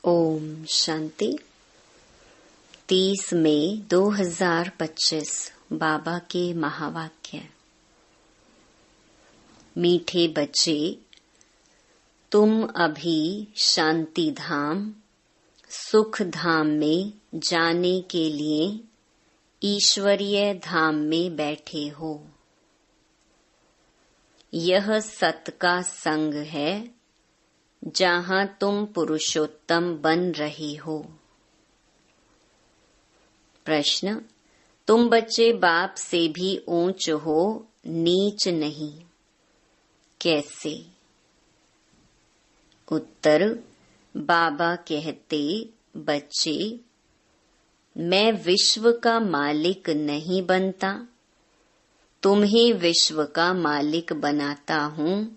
ओम शांति। 30 मई 2025 बाबा के महावाक्य। मीठे बच्चे, तुम अभी शांति धाम सुख धाम में जाने के लिए ईश्वरीय धाम में बैठे हो। यह सत का संग है जहाँ तुम पुरुषोत्तम बन रहे हो। प्रश्न, तुम बच्चे बाप से भी ऊंच हो, नीच नहीं, कैसे? उत्तर, बाबा कहते, बच्चे, मैं विश्व का मालिक नहीं बनता, तुम्हें विश्व का मालिक बनाता हूँ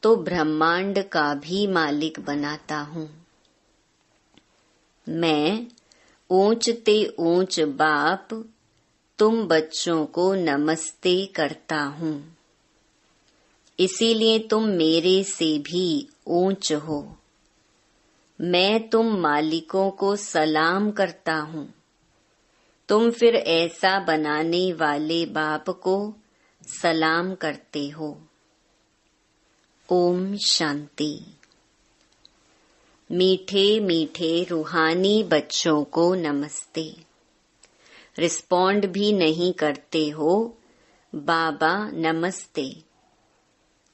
तो ब्रह्मांड का भी मालिक बनाता हूँ। मैं ऊंचते ऊंच बाप तुम बच्चों को नमस्ते करता हूँ, इसीलिए तुम मेरे से भी ऊंच हो। मैं तुम मालिकों को सलाम करता हूँ, तुम फिर ऐसा बनाने वाले बाप को सलाम करते हो। ओम शांति। मीठे मीठे रूहानी बच्चों को नमस्ते। रिस्पॉन्ड भी नहीं करते हो, बाबा नमस्ते,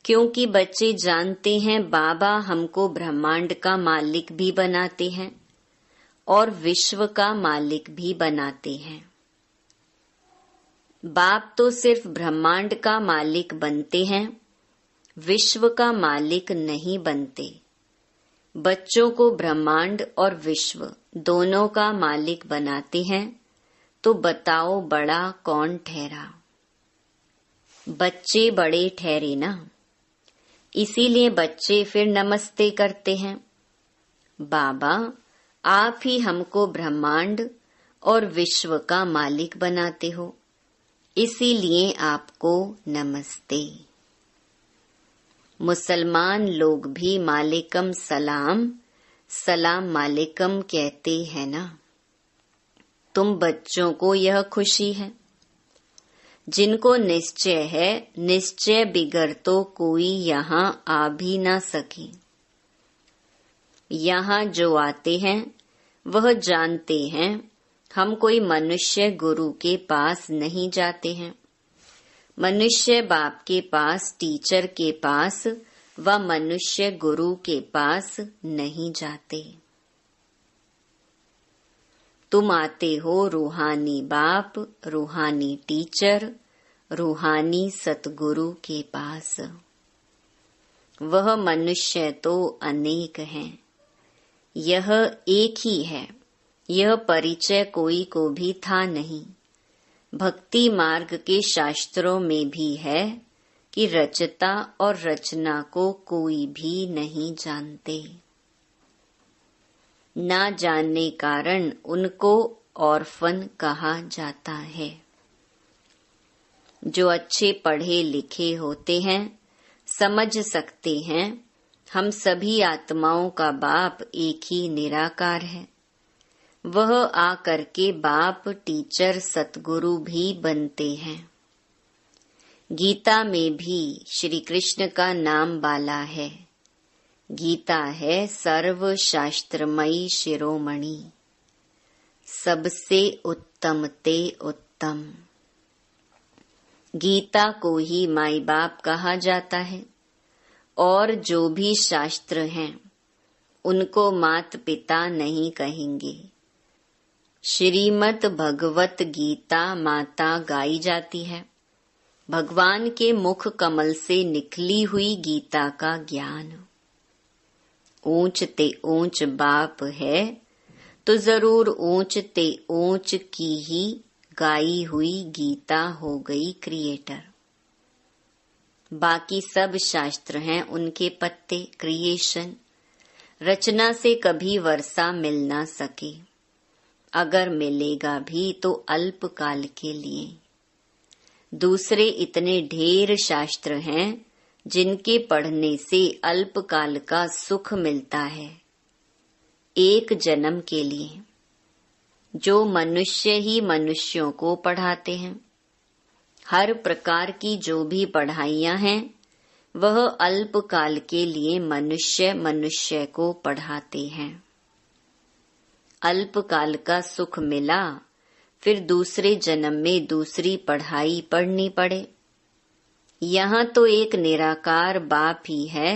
क्योंकि बच्चे जानते हैं बाबा हमको ब्रह्मांड का मालिक भी बनाते हैं और विश्व का मालिक भी बनाते हैं। बाप तो सिर्फ ब्रह्मांड का मालिक बनते हैं, विश्व का मालिक नहीं बनते। बच्चों को ब्रह्मांड और विश्व दोनों का मालिक बनाते हैं, तो बताओ बड़ा कौन ठहरा? बच्चे बड़े ठहरे ना, इसीलिए बच्चे फिर नमस्ते करते हैं। बाबा, आप ही हमको ब्रह्मांड और विश्व का मालिक बनाते हो, इसीलिए आपको नमस्ते। मुसलमान लोग भी मालिकम सलाम, सलाम मालिकम कहते हैं ना। तुम बच्चों को यह खुशी है। जिनको निश्चय है, निश्चय बिगर तो कोई यहाँ आ भी ना सके। यहाँ जो आते हैं वह जानते हैं हम कोई मनुष्य गुरु के पास नहीं जाते हैं। मनुष्य बाप के पास, टीचर के पास व मनुष्य गुरु के पास नहीं जाते। तुम आते हो रूहानी बाप, रूहानी टीचर, रूहानी सतगुरु के पास। वह मनुष्य तो अनेक हैं, यह एक ही है। यह परिचय कोई को भी था नहीं। भक्ति मार्ग के शास्त्रों में भी है कि रचता और रचना को कोई भी नहीं जानते। ना जानने कारण उनको ऑर्फन कहा जाता है। जो अच्छे पढ़े लिखे होते हैं समझ सकते हैं हम सभी आत्माओं का बाप एक ही निराकार है। वह आकर के बाप, टीचर, सतगुरु भी बनते हैं। गीता में भी श्री कृष्ण का नाम बाला है। गीता है सर्व शास्त्रमयी शिरोमणि, सबसे उत्तम ते उत्तम। गीता को ही माई बाप कहा जाता है और जो भी शास्त्र हैं उनको मात पिता नहीं कहेंगे। श्रीमद् भगवत गीता माता गाई जाती है। भगवान के मुख कमल से निकली हुई गीता का ज्ञान। ऊंच ते ऊंच बाप है तो जरूर ऊंच ते ऊंच की ही गाई हुई गीता हो गई क्रिएटर। बाकी सब शास्त्र हैं उनके पत्ते, क्रिएशन। रचना से कभी वर्षा मिल ना सके, अगर मिलेगा भी तो अल्प काल के लिए। दूसरे इतने ढेर शास्त्र हैं जिनके पढ़ने से अल्प काल का सुख मिलता है। एक जन्म के लिए, जो मनुष्य ही मनुष्यों को पढ़ाते हैं। हर प्रकार की जो भी पढ़ाइयाँ हैं वह अल्पकाल के लिए मनुष्य मनुष्य को पढ़ाते हैं। अल्पकाल का सुख मिला, फिर दूसरे जन्म में दूसरी पढ़ाई पढ़नी पड़े। यहाँ तो एक निराकार बाप ही है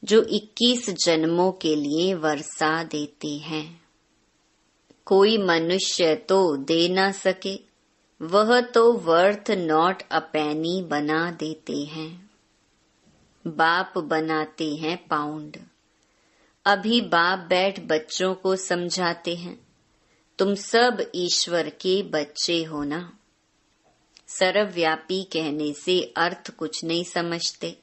जो 21 जन्मों के लिए वर्षा देते हैं। कोई मनुष्य तो दे ना सके, वह तो वर्थ नॉट अ पेनी बना देते हैं। बाप बनाते हैं पाउंड। अभी बाप बैठ बच्चों को समझाते हैं, तुम सब ईश्वर के बच्चे हो ना। सर्वव्यापी कहने से अर्थ कुछ नहीं समझते।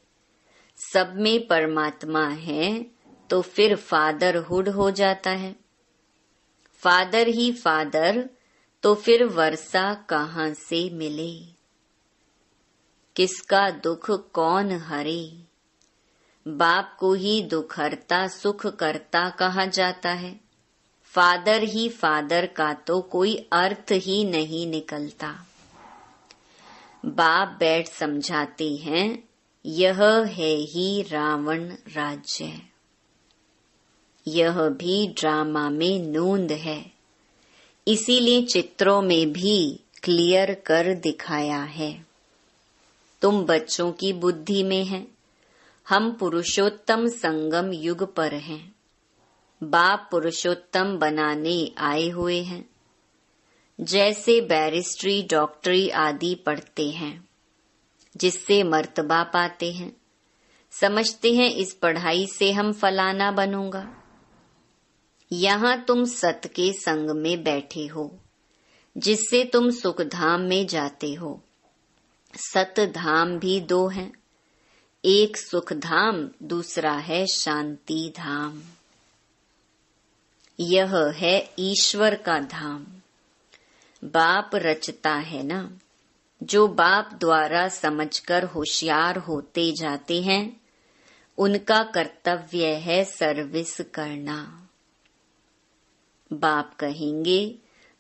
सब में परमात्मा है तो फिर फादरहुड हो जाता है। फादर ही फादर तो फिर वर्षा कहाँ से मिले। किसका दुख कौन हरे। बाप को ही दुख हरता सुख करता कहा जाता है। फादर ही फादर का तो कोई अर्थ ही नहीं निकलता। बाप बैठ समझाते हैं, यह है ही रावण राज्य। यह भी ड्रामा में नूंद है, इसीलिए चित्रों में भी क्लियर कर दिखाया है। तुम बच्चों की बुद्धि में हैं, हम पुरुषोत्तम संगम युग पर हैं। बाप पुरुषोत्तम बनाने आए हुए हैं। जैसे बैरिस्ट्री डॉक्टरी आदि पढ़ते हैं, जिससे मर्तबा पाते हैं, समझते हैं इस पढ़ाई से हम फलाना बनूंगा। यहाँ तुम सत के संग में बैठे हो, जिससे तुम सुख धाम में जाते हो। सत धाम भी दो हैं, एक सुख धाम, दूसरा है शांति धाम। यह है ईश्वर का धाम। बाप रचता है ना। जो बाप द्वारा समझकर होशियार होते जाते हैं, उनका कर्तव्य है सर्विस करना। बाप कहेंगे,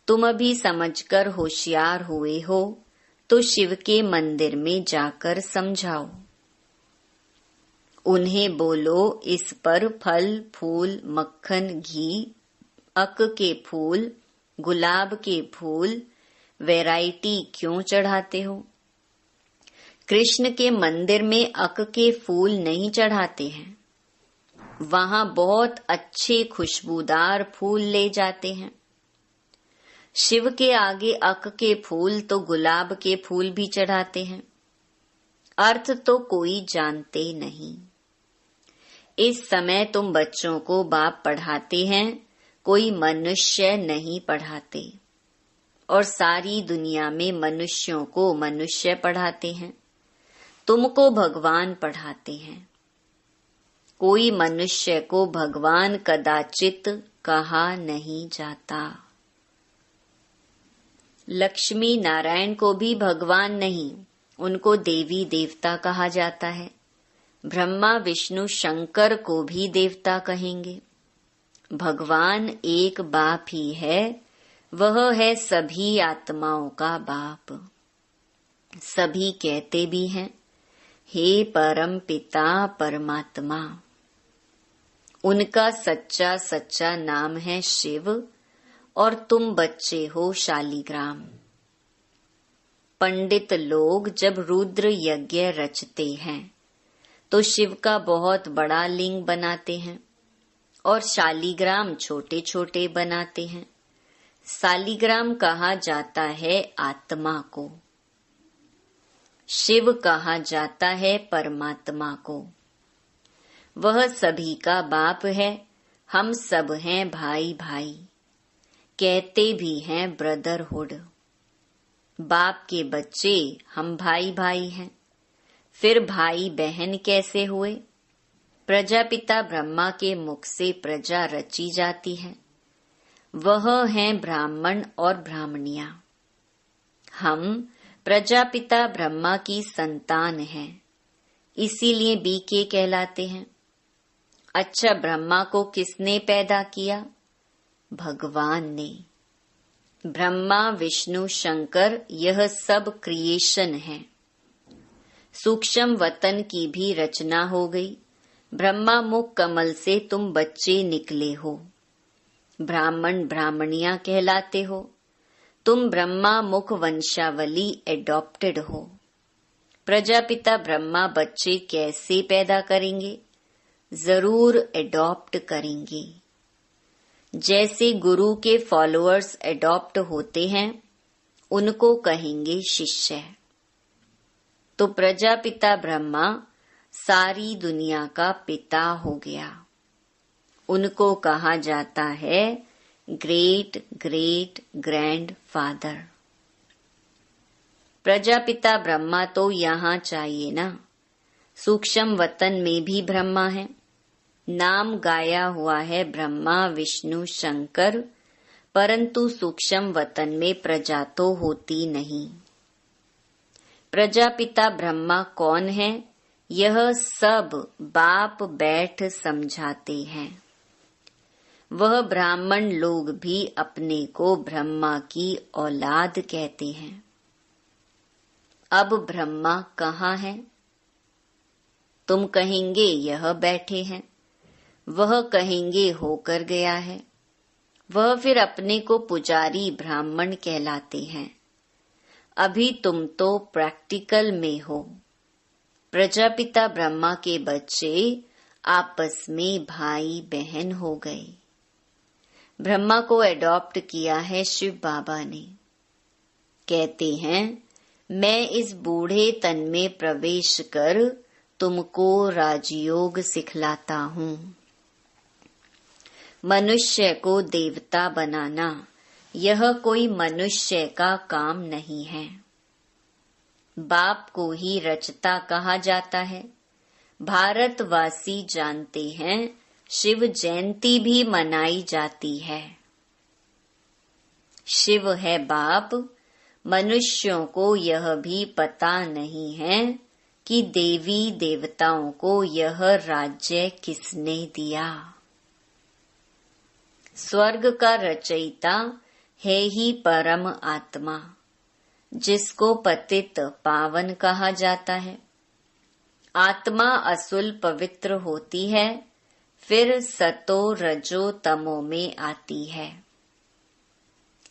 तुम अभी समझकर होशियार हुए हो तो शिव के मंदिर में जाकर समझाओ। उन्हें बोलो, इस पर फल फूल मक्खन घी अक के फूल गुलाब के फूल वैरायटी क्यों चढ़ाते हो। कृष्ण के मंदिर में अक के फूल नहीं चढ़ाते हैं, वहां बहुत अच्छे खुशबूदार फूल ले जाते हैं। शिव के आगे अक के फूल तो गुलाब के फूल भी चढ़ाते हैं। अर्थ तो कोई जानते नहीं। इस समय तुम बच्चों को बाप पढ़ाते हैं, कोई मनुष्य नहीं पढ़ाते। और सारी दुनिया में मनुष्यों को मनुष्य पढ़ाते हैं, तुमको भगवान पढ़ाते हैं। कोई मनुष्य को भगवान कदाचित कहा नहीं जाता। लक्ष्मी नारायण को भी भगवान नहीं, उनको देवी देवता कहा जाता है। ब्रह्मा विष्णु शंकर को भी देवता कहेंगे। भगवान एक बाप ही है, वह है सभी आत्माओं का बाप। सभी कहते भी हैं, हे परम पिता परमात्मा। उनका सच्चा सच्चा नाम है शिव, और तुम बच्चे हो शालीग्राम। पंडित लोग जब रुद्र यज्ञ रचते हैं तो शिव का बहुत बड़ा लिंग बनाते हैं और शालीग्राम छोटे छोटे बनाते हैं। शालीग्राम कहा जाता है आत्मा को, शिव कहा जाता है परमात्मा को। वह सभी का बाप है, हम सब हैं भाई भाई, कहते भी हैं ब्रदरहुड। बाप के बच्चे हम भाई भाई हैं, फिर भाई बहन कैसे हुए। प्रजापिता ब्रह्मा के मुख से प्रजा रची जाती है, वह हैं ब्राह्मण और ब्राह्मणियां। हम प्रजापिता ब्रह्मा की संतान हैं, इसीलिए बीके कहलाते हैं। अच्छा, ब्रह्मा को किसने पैदा किया? भगवान ने। ब्रह्मा विष्णु शंकर यह सब क्रिएशन है। सूक्ष्म वतन की भी रचना हो गई। ब्रह्मा मुख कमल से तुम बच्चे निकले हो, ब्राह्मण ब्राह्मणियां कहलाते हो। तुम ब्रह्मा मुख वंशावली एडॉप्टेड हो। प्रजापिता ब्रह्मा बच्चे कैसे पैदा करेंगे? जरूर एडॉप्ट करेंगे। जैसे गुरु के फॉलोअर्स एडॉप्ट होते हैं, उनको कहेंगे शिष्य। तो प्रजापिता ब्रह्मा सारी दुनिया का पिता हो गया। उनको कहा जाता है great great grand father. Prajapita Brahma तो यहाँ चाहिए ना। सूक्ष्म वतन में भी ब्रह्मा है। नाम गाया हुआ है ब्रह्मा विष्णु शंकर, परंतु सूक्ष्म वतन में प्रजा तो होती नहीं। प्रजापिता ब्रह्मा कौन है? यह सब बाप बैठ समझाते हैं। वह ब्राह्मण लोग भी अपने को ब्रह्मा की औलाद कहते हैं। अब ब्रह्मा कहाँ है? तुम कहेंगे यह बैठे हैं, वह कहेंगे होकर गया है, वह फिर अपने को पुजारी ब्राह्मण कहलाते हैं। अभी तुम तो प्रैक्टिकल में हो। प्रजापिता ब्रह्मा के बच्चे आपस में भाई बहन हो गए। ब्रह्मा को एडॉप्ट किया है शिव बाबा ने। कहते हैं मैं इस बूढ़े तन में प्रवेश कर तुमको राजयोग सिखलाता हूँ। मनुष्य को देवता बनाना यह कोई मनुष्य का काम नहीं है। बाप को ही रचता कहा जाता है। भारतवासी जानते हैं शिव जयंती भी मनाई जाती है। शिव है बाप। मनुष्यों को यह भी पता नहीं है कि देवी देवताओं को यह राज्य किसने दिया। स्वर्ग का रचयिता है ही परम आत्मा, जिसको पतित पावन कहा जाता है। आत्मा असुल पवित्र होती है, फिर सतो रजो तमो में आती है।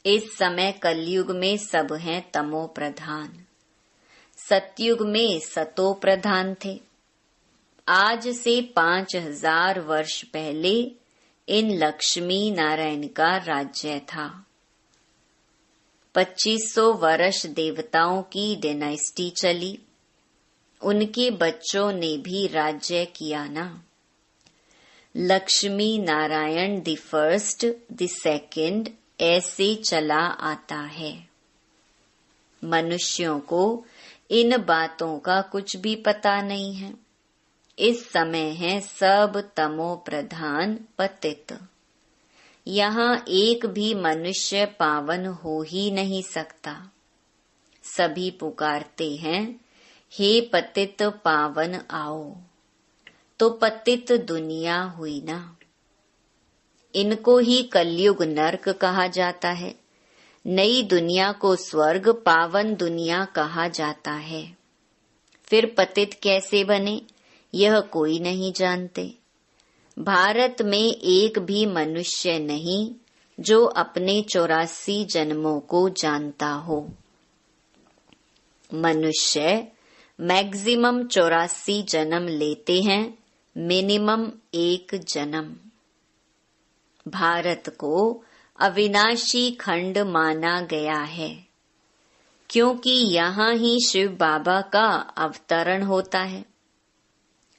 इस समय कलयुग में सब हैं तमो प्रधान। सतयुग में सतो प्रधान थे। आज से 5000 वर्ष पहले इन लक्ष्मी नारायण का राज्य था। 2500 वर्ष देवताओं की डायनेस्टी चली। उनके बच्चों ने भी राज्य किया ना। Lakshmi Narayan the first the second ऐसे चला आता है। मनुष्यों को इन बातों का कुछ भी पता नहीं है। इस समय है सब तमो प्रधान पतित। यहाँ एक भी मनुष्य पावन हो ही नहीं सकता। सभी पुकारते हैं हे पतित पावन आओ। तो पतित दुनिया हुई ना। इनको ही कलयुग नरक कहा जाता है। नई दुनिया को स्वर्ग, पावन दुनिया कहा जाता है। फिर पतित कैसे बने यह कोई नहीं जानते। भारत में एक भी मनुष्य नहीं जो अपने 84 जन्मों को जानता हो। मनुष्य मैक्सिमम 84 जन्म लेते हैं, मिनिमम 1 जन्म। भारत को अविनाशी खंड माना गया है, क्योंकि यहाँ ही शिव बाबा का अवतरण होता है।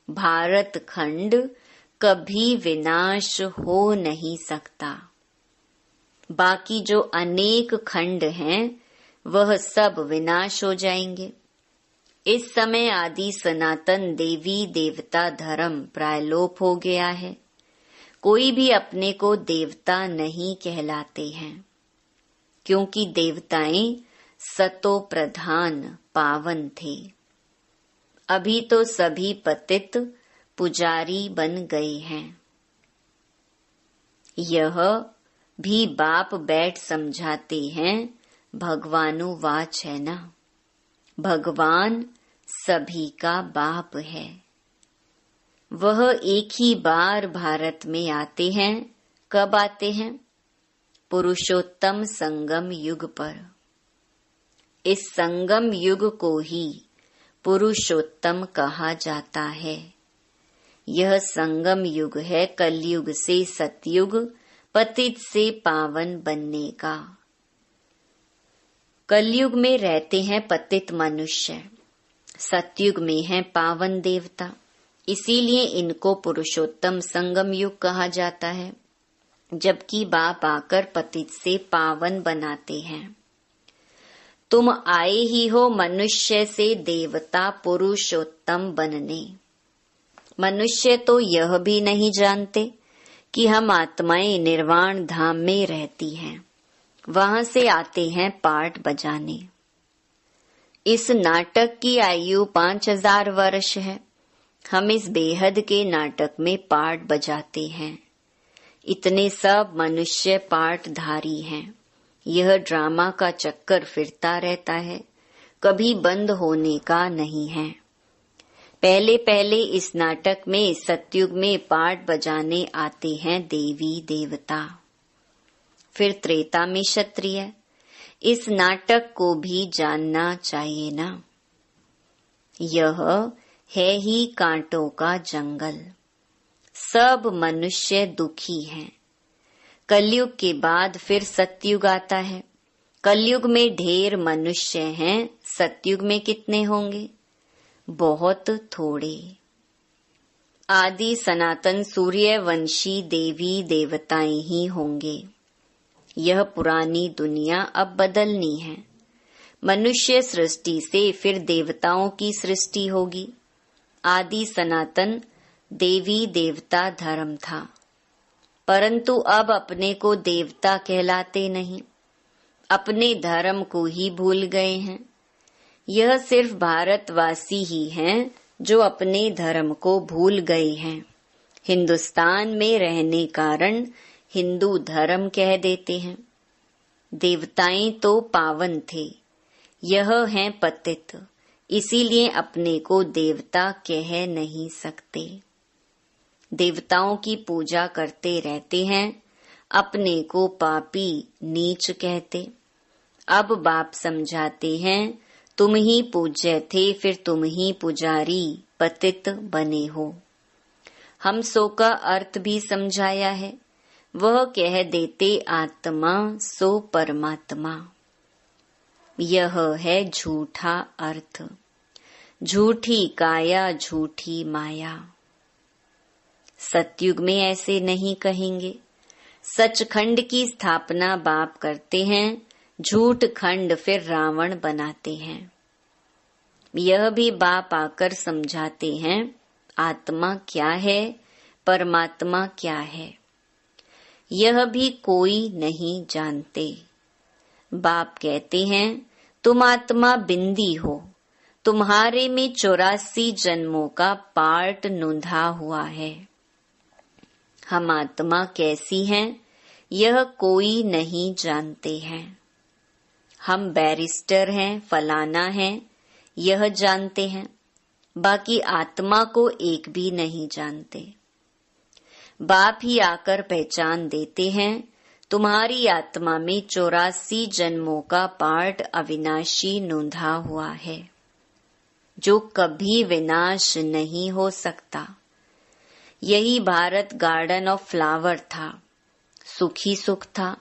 भारत खंड कभी विनाश हो नहीं सकता। बाकी जो अनेक खंड हैं वह सब विनाश हो जाएंगे। इस समय आदि सनातन देवी देवता धर्म प्रायलोप हो गया है। कोई भी अपने को देवता नहीं कहलाते हैं, क्योंकि देवताएं सतो प्रधान पावन थे। अभी तो सभी पतित पुजारी बन गए हैं। यह भी बाप बैठ समझाते हैं, भगवानो वाच है ना। भगवान सभी का बाप है। वह एक ही बार भारत में आते हैं। कब आते हैं? पुरुषोत्तम संगम युग पर। इस संगम युग को ही पुरुषोत्तम कहा जाता है। यह संगम युग है कलयुग से सतयुग, पतित से पावन बनने का। कलयुग में रहते हैं पतित मनुष्य, सतयुग में है पावन देवता। इसीलिए इनको पुरुषोत्तम संगम युग कहा जाता है, जबकि बाप आकर पतित से पावन बनाते हैं। तुम आए ही हो मनुष्य से देवता पुरुषोत्तम बनने। मनुष्य तो यह भी नहीं जानते कि हम आत्माएं निर्वाण धाम में रहती हैं, वहां से आते हैं पाठ बजाने। इस नाटक की आयु 5000 वर्ष है। हम इस बेहद के नाटक में पाठ बजाते हैं। इतने सब मनुष्य पाठधारी हैं। यह ड्रामा का चक्कर फिरता रहता है, कभी बंद होने का नहीं है। पहले पहले इस नाटक में सतयुग में पाठ बजाने आते हैं देवी देवता, फिर त्रेता में क्षत्रिय। इस नाटक को भी जानना चाहिए ना। यह है ही कांटों का जंगल। सब मनुष्य दुखी हैं। कलयुग के बाद फिर सतयुग आता है। कलयुग में ढेर मनुष्य हैं, सतयुग में कितने होंगे? बहुत थोड़े। आदि सनातन सूर्यवंशी देवी देवताएं ही होंगे। यह पुरानी दुनिया अब बदलनी है। मनुष्य सृष्टि से फिर देवताओं की सृष्टि होगी। आदि सनातन देवी देवता धर्म था, परंतु अब अपने को देवता कहलाते नहीं, अपने धर्म को ही भूल गए हैं। यह सिर्फ भारतवासी ही हैं जो अपने धर्म को भूल गए हैं। हिंदुस्तान में रहने कारण हिंदू धर्म कह देते हैं। देवताएं तो पावन थे, यह हैं पतित, इसीलिए अपने को देवता कह नहीं सकते। देवताओं की पूजा करते रहते हैं, अपने को पापी नीच कहते। अब बाप समझाते हैं, तुम ही पूज्य थे, फिर तुम ही पुजारी पतित बने हो। हम सो का अर्थ भी समझाया है। वह कह देते आत्मा सो परमात्मा। यह है झूठा अर्थ। झूठी काया झूठी माया। सतयुग में ऐसे नहीं कहेंगे। सचखंड की स्थापना बाप करते हैं, झूठ खंड फिर रावण बनाते हैं। यह भी बाप आकर समझाते हैं, आत्मा क्या है, परमात्मा क्या है, यह भी कोई नहीं जानते। बाप कहते हैं, तुम आत्मा बिंदी हो, तुम्हारे में 84 जन्मों का पार्ट नूंधा हुआ है। हम आत्मा कैसी हैं, यह कोई नहीं जानते हैं। हम बैरिस्टर हैं, फलाना हैं, यह जानते हैं, बाकी आत्मा को एक भी नहीं जानते। बाप ही आकर पहचान देते हैं, तुम्हारी आत्मा में 84 जन्मों का पार्ट अविनाशी नूंधा हुआ है, जो कभी विनाश नहीं हो सकता। यही भारत गार्डन ऑफ फ्लावर था। सुखी सुख था,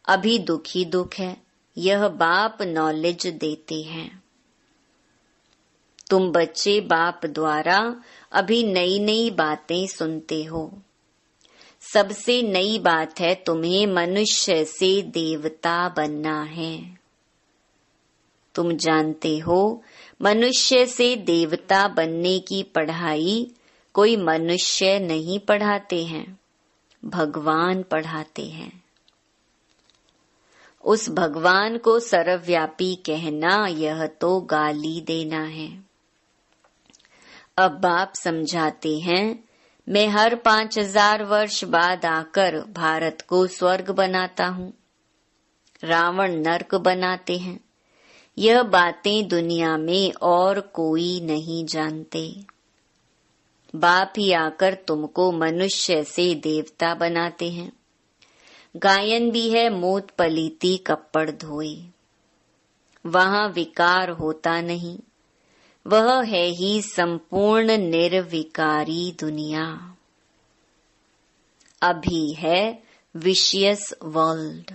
अभी दुखी दुख है। यह बाप नॉलेज देते हैं। तुम बच्चे बाप द्वारा अभी नई नई बातें सुनते हो। सबसे नई बात है तुम्हें मनुष्य से देवता बनना है। तुम जानते हो मनुष्य से देवता बनने की पढ़ाई कोई मनुष्य नहीं पढ़ाते हैं, भगवान पढ़ाते हैं। उस भगवान को सर्वव्यापी कहना यह तो गाली देना है। अब बाप समझाते हैं, मैं हर 5000 वर्ष बाद आकर भारत को स्वर्ग बनाता हूँ, रावण नर्क बनाते हैं। यह बातें दुनिया में और कोई नहीं जानते। बाप ही आकर तुमको मनुष्य से देवता बनाते हैं। गायन भी है मोत पलीती कप्पड़ धोए। वहाँ विकार होता नहीं, वह है ही संपूर्ण निर्विकारी दुनिया। अभी है विशियस वर्ल्ड।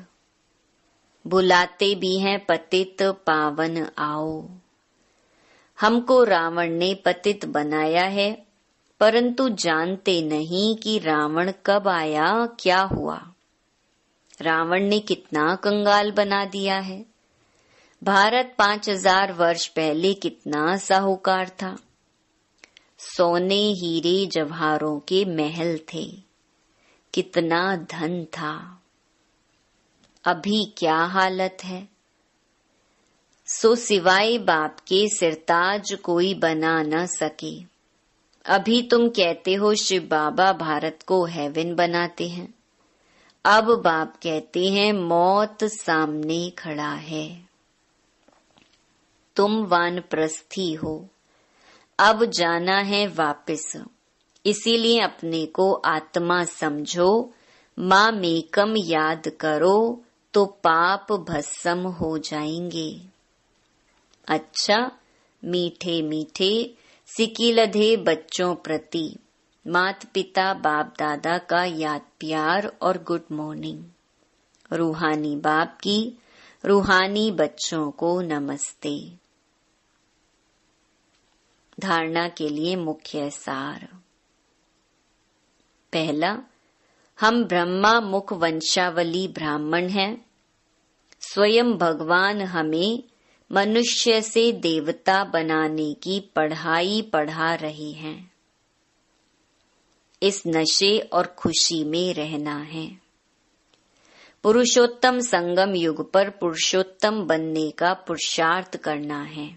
बुलाते भी हैं पतित पावन आओ। हमको रावण ने पतित बनाया है, परंतु जानते नहीं कि रावण कब आया, क्या हुआ। रावण ने कितना कंगाल बना दिया है। भारत 5000 वर्ष पहले कितना साहूकार था। सोने हीरे जवाहरों के महल थे, कितना धन था। अभी क्या हालत है। सो सिवाय बाप के सिरताज कोई बना न सके। अभी तुम कहते हो शिव बाबा भारत को हेवन बनाते हैं। अब बाप कहते हैं मौत सामने खड़ा है। तुम वानप्रस्थी हो, अब जाना है वापस। इसीलिए अपने को आत्मा समझो, माँ मेकम याद करो तो पाप भस्म हो जाएंगे। अच्छा, मीठे मीठे सिकिलधे बच्चों प्रति माता पिता बाप दादा का याद प्यार और गुड मॉर्निंग। रूहानी बाप की रूहानी बच्चों को नमस्ते। धारणा के लिए मुख्य सार। पहला, हम ब्रह्मा मुख वंशावली ब्राह्मण हैं। स्वयं भगवान हमें मनुष्य से देवता बनाने की पढ़ाई पढ़ा रहे हैं। इस नशे और खुशी में रहना है। पुरुषोत्तम संगम युग पर पुरुषोत्तम बनने का पुरुषार्थ करना है।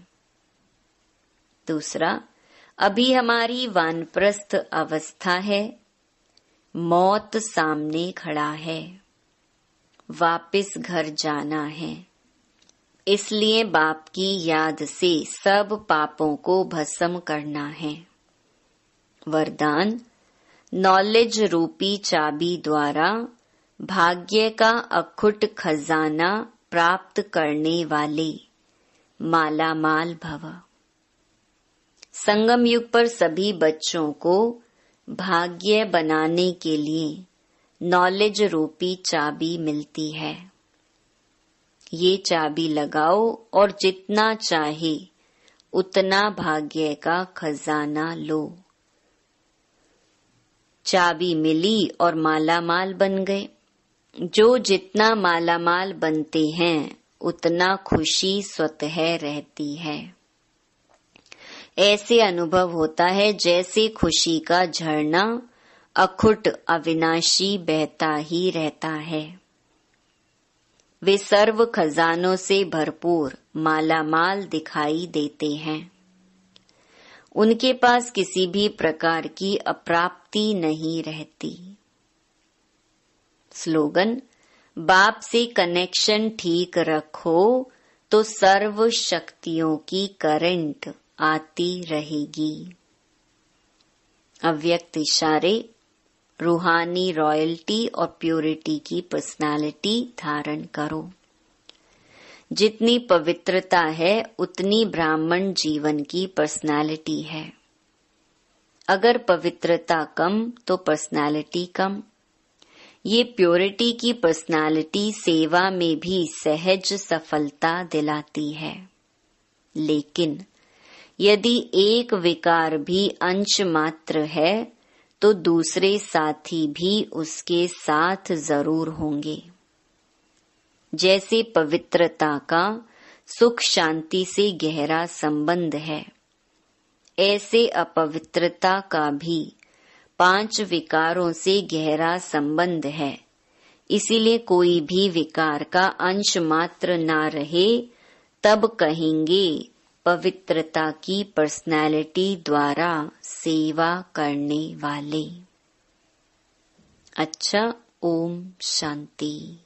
दूसरा, अभी हमारी वानप्रस्थ अवस्था है। मौत सामने खड़ा है। वापिस घर जाना है। इसलिए बाप की याद से सब पापों को भस्म करना है। वरदान, नॉलेज रूपी चाबी द्वारा भाग्य का अखुट खजाना प्राप्त करने वाले माला माल भव। संगम युग पर सभी बच्चों को भाग्य बनाने के लिए नॉलेज रूपी चाबी मिलती है। ये चाबी लगाओ और जितना चाहे उतना भाग्य का खजाना लो। चाबी मिली और मालामाल बन गए। जो जितना मालामाल बनते हैं उतना खुशी स्वतः रहती है। ऐसे अनुभव होता है जैसे खुशी का झरना अखुट अविनाशी बहता ही रहता है। वे सर्व खजानों से भरपूर मालामाल दिखाई देते हैं। उनके पास किसी भी प्रकार की अप्राप्ति नहीं रहती। स्लोगन, बाप से कनेक्शन ठीक रखो तो सर्व शक्तियों की करंट आती रहेगी। अव्यक्त इशारे, रूहानी रॉयल्टी और प्योरिटी की पर्सनालिटी धारण करो। जितनी पवित्रता है उतनी ब्राह्मण जीवन की पर्सनालिटी है। अगर पवित्रता कम तो पर्सनालिटी कम। ये प्योरिटी की पर्सनालिटी सेवा में भी सहज सफलता दिलाती है। लेकिन यदि एक विकार भी अंश मात्र है तो दूसरे साथी भी उसके साथ जरूर होंगे। जैसे पवित्रता का सुख शांति से गहरा संबंध है, ऐसे अपवित्रता का भी 5 विकारों से गहरा संबंध है। इसीलिए कोई भी विकार का अंश मात्र ना रहे तब कहेंगे पवित्रता की पर्सनैलिटी द्वारा सेवा करने वाले। अच्छा, ओम शांति।